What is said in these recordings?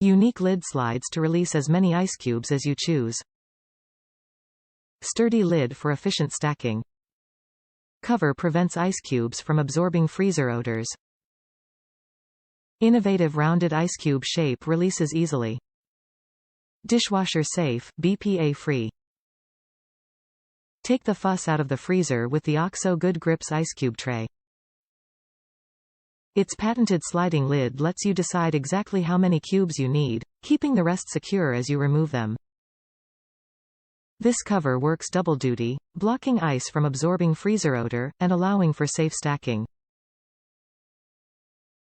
Unique lid slides to release as many ice cubes as you choose. Sturdy lid for efficient stacking. Cover prevents ice cubes from absorbing freezer odors. Innovative rounded ice cube shape releases easily. Dishwasher safe, BPA free. Take the fuss out of the freezer with the OXO Good Grips ice cube tray. Its patented sliding lid lets you decide exactly how many cubes you need, keeping the rest secure as you remove them. This cover works double duty, blocking ice from absorbing freezer odor, and allowing for safe stacking.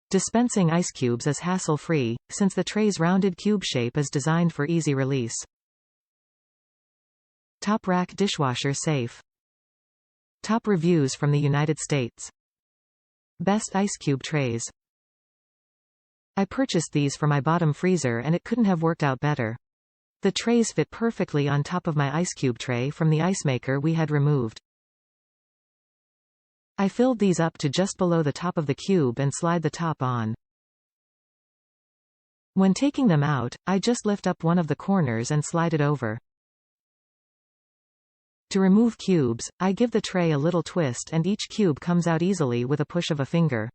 Dispensing ice cubes is hassle-free, since the tray's rounded cube shape is designed for easy release. Top rack dishwasher safe. Top reviews from the United States. Best ice cube trays. I purchased these for my bottom freezer and it couldn't have worked out better. The trays fit perfectly on top of my ice cube tray from the ice maker we had removed. I filled these up to just below the top of the cube and slide the top on. When taking them out, I just lift up one of the corners and slide it over. To remove cubes, I give the tray a little twist and each cube comes out easily with a push of a finger.